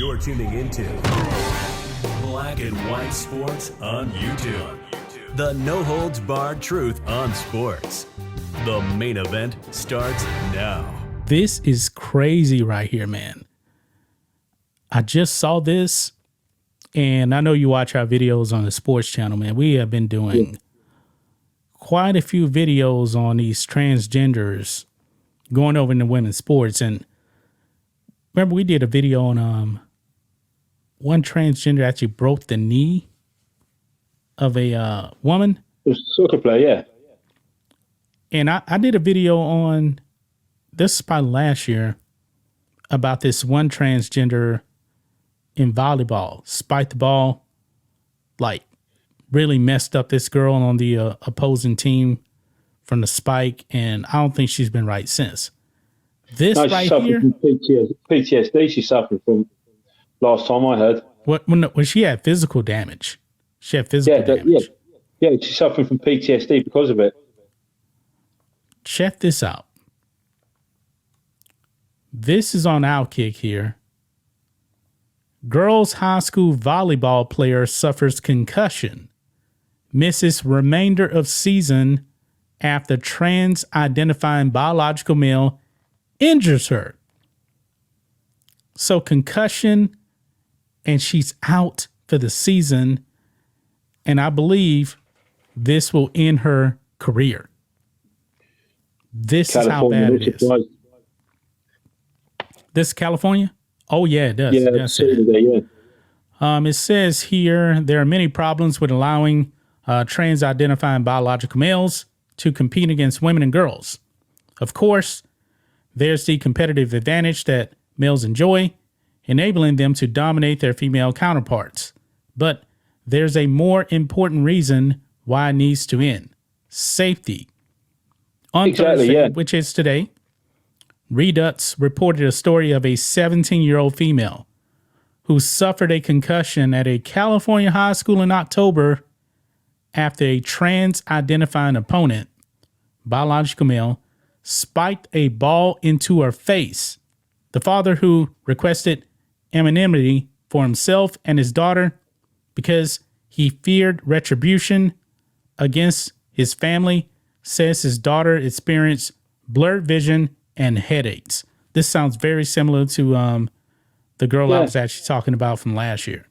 You're tuning into Black and White Sports on YouTube. The no-holds-barred truth on sports. The main event starts now. This is crazy right here, man. I just saw this, and I know you watch our videos on the sports channel, man. We have been doing quite a few videos on these transgenders going over into women's sports. And remember, we did a video on one transgender actually broke the knee of a woman. It was a soccer player, yeah. And I did a video on, this is probably last year, about this one transgender in volleyball. Spiked the ball, like really messed up this girl on the opposing team from the spike, and I don't think she's been right since. This right here, from PTSD. She suffered from. Last time I heard, when she had physical damage, she had physical damage. Yeah, she's suffering from PTSD because of it. Check this out. This is on Outkick here. Girls high school volleyball player suffers concussion, misses remainder of season after trans-identifying biological male injures her. So concussion, and she's out for the season, and I believe this will end her career. This California, is how bad it is. This is California? Oh, yeah, it does. It says here, there are many problems with allowing trans-identifying biological males to compete against women and girls. Of course, there's the competitive advantage that males enjoy, enabling them to dominate their female counterparts. But there's a more important reason why it needs to end. Safety. On Thursday, which is today, Redux reported a story of a 17-year-old female who suffered a concussion at a California high school in October after a trans-identifying opponent, biological male, spiked a ball into her face. The father, who requested anonymity for himself and his daughter because he feared retribution against his family, says his daughter experienced blurred vision and headaches. This sounds very similar to the girl I was actually talking about from last year.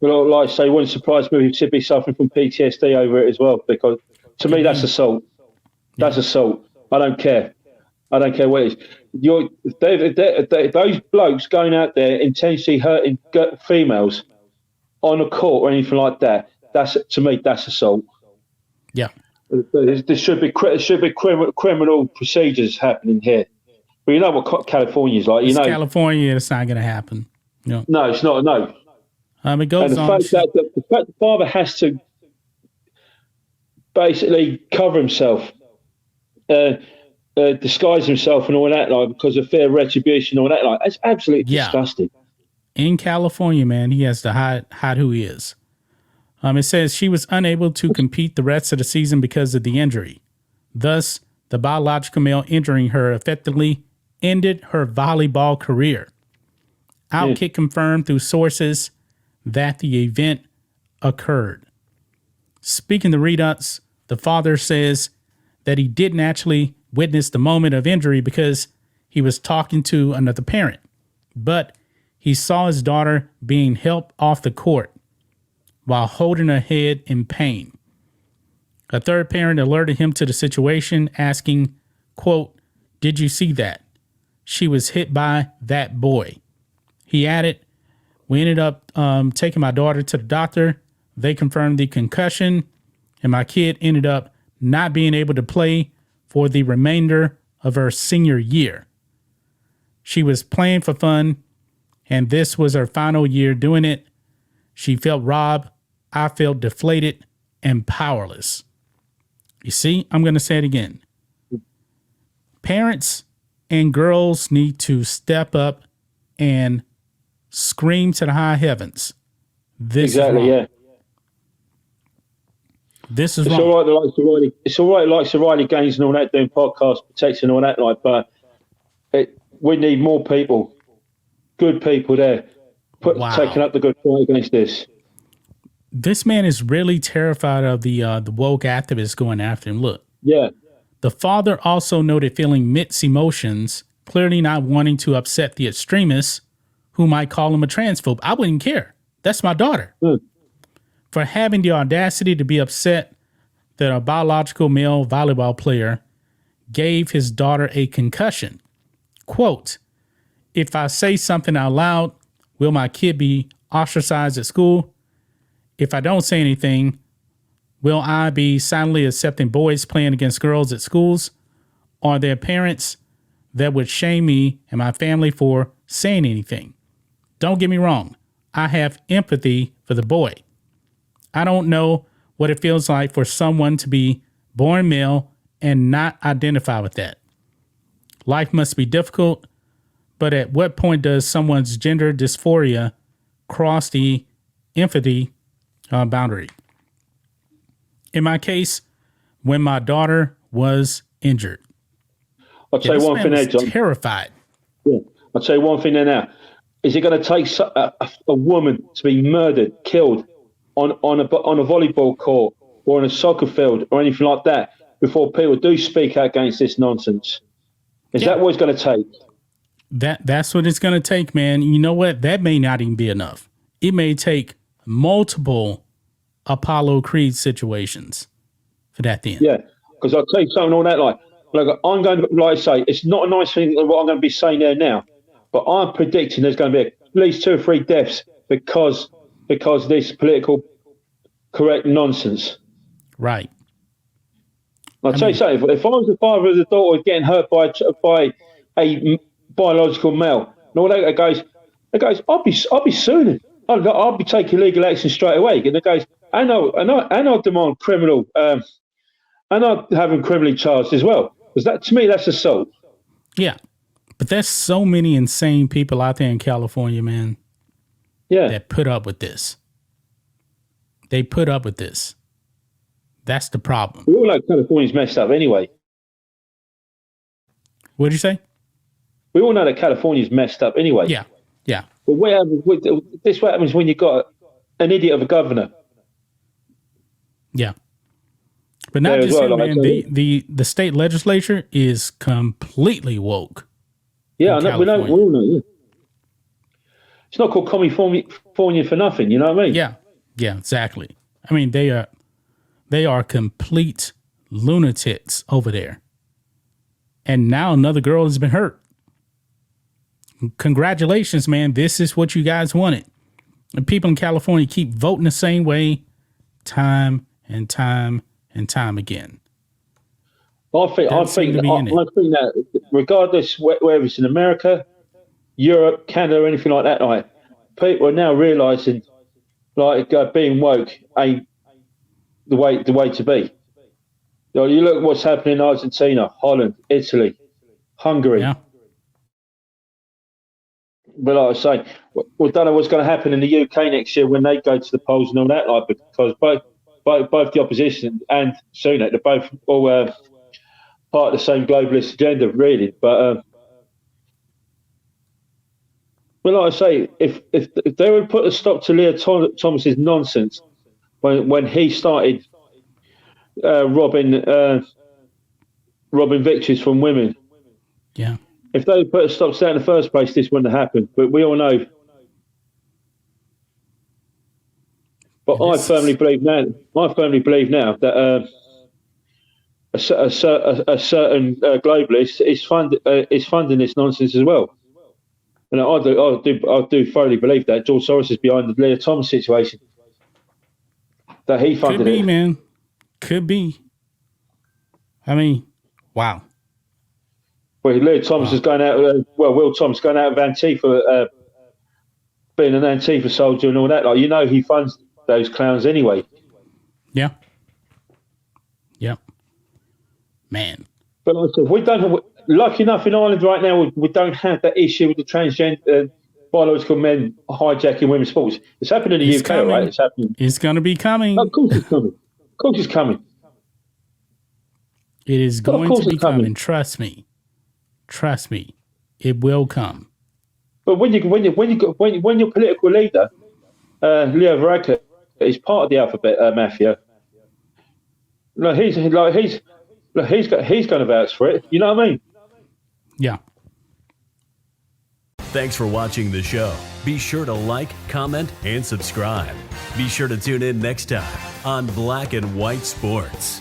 Well, like I say, it wouldn't surprise me if she should be suffering from PTSD over it as well, because to me that's assault. That's assault. I don't care. I don't care what it is. Those blokes going out there intentionally hurting females on a court or anything like that, to me, that's assault. Yeah. There should be criminal procedures happening here. But you know what California's like. California, it's not going to happen. No, it's not. No. It goes and the on. Fact that the father has to basically cover himself, disguise himself and all that, like, because of fear of retribution and all that, like, it's absolutely disgusting. In California, man, he has to hide who he is. It says she was unable to compete the rest of the season because of the injury. Thus, the biological male injuring her effectively ended her volleyball career. Outkick confirmed through sources that the event occurred. Speaking to Redux, the father says that he didn't actually witness the moment of injury because he was talking to another parent, but he saw his daughter being helped off the court while holding her head in pain. A third parent alerted him to the situation, asking, quote, "Did you see that? She was hit by that boy." He added, "We ended up taking my daughter to the doctor. They confirmed the concussion, and my kid ended up not being able to play for the remainder of her senior year. She was playing for fun, and this was her final year doing it. She felt robbed. I felt deflated and powerless." You see, I'm going to say it again. Parents and girls need to step up and scream to the high heavens. This is wrong. This is wrong. It's all right, like Riley Gaines and all that, doing podcast protection and all that, like, but we need more people, good people there, taking up the good fight against this. This man is really terrified of the woke activists going after him. Look. Yeah. The father also noted feeling mixed emotions, clearly not wanting to upset the extremists who might call him a transphobe. I wouldn't care. That's my daughter. For having the audacity to be upset that a biological male volleyball player gave his daughter a concussion. Quote, if I say something out loud, will my kid be ostracized at school? If I don't say anything, will I be silently accepting boys playing against girls at schools? Are there parents that would shame me and my family for saying anything? Don't get me wrong. I have empathy for the boy. I don't know what it feels like for someone to be born male and not identify with that. Life must be difficult, but at what point does someone's gender dysphoria cross the empathy boundary? In my case, when my daughter was injured. I'll tell you one thing there, John. Terrified. Yeah. I'll tell you one thing there now. Is it going to take a woman to be murdered, killed on a volleyball court or on a soccer field or anything like that before people do speak out against this nonsense? Is that what it's going to take? That's what it's going to take, man. You know what? That may not even be enough. It may take multiple Apollo Creed situations for that then. Yeah, because I'll tell you something on that. Like I'm going to, like I say, it's not a nice thing what I'm going to be saying there now, but I'm predicting there's going to be at least 2 or 3 deaths because of this political correct nonsense. Right. I'll tell you something. If I was the father of the daughter getting hurt by a biological male, and all that goes, I'll be suing him. I'll be taking legal action straight away. And it goes, and I'll demand criminal, and I'll have him criminally charged as well. Because that, to me, that's assault. Yeah, but there's so many insane people out there in California, man. Yeah, that put up with this. They put up with this. That's the problem. We all know California's messed up anyway. What did you say? We all know that California's messed up anyway. Yeah. But this what happens when you've got an idiot of a governor. Yeah. But not just him, man. The state legislature is completely woke. Yeah, we all know. Yeah. It's not called California for nothing. You know what I mean? Yeah, exactly. I mean, they are complete lunatics over there. And now another girl has been hurt. Congratulations, man. This is what you guys wanted. And people in California keep voting the same way time and time and time again. I think that regardless whether it's in America, Europe, Canada, or anything like that, like, people are now realising like being woke ain't the way to be. You look at what's happening in Argentina, Holland, Italy, Hungary. Yeah. But like I say, we don't know what's going to happen in the UK next year when they go to the polls and all that, like, because both the opposition and Sunak, they're both all part of the same globalist agenda, really. But like I say, if they would put a stop to Leah Thomas's nonsense when he started robbing victories from women, yeah. If they put a stop to that in the first place, this wouldn't have happened. But we all know. But I firmly believe now that a certain globalist is funding this nonsense as well. And I do thoroughly believe that George Soros is behind the Leah Thomas situation. That he funded it. Could be, man. Could be. I mean, wow. Well, Leah Thomas is going out. Will Thomas going out of Antifa, being an Antifa soldier and all that. Like, you know, he funds those clowns anyway. Yeah. Yep. Man. But like I said, we don't. Lucky enough in Ireland right now, we don't have that issue with the transgender biological men hijacking women's sports. It's happening in the UK, coming. Right? It's happening. It's going to be coming. Of course it's coming. Of course it's coming. It is going to be coming. Trust me. Trust me. It will come. But when your political leader, Leo Varadkar, is part of the alphabet mafia, he's going to vouch for it. You know what I mean? Yeah. Thanks for watching the show. Be sure to like, comment, and subscribe. Be sure to tune in next time on Black and White Sports.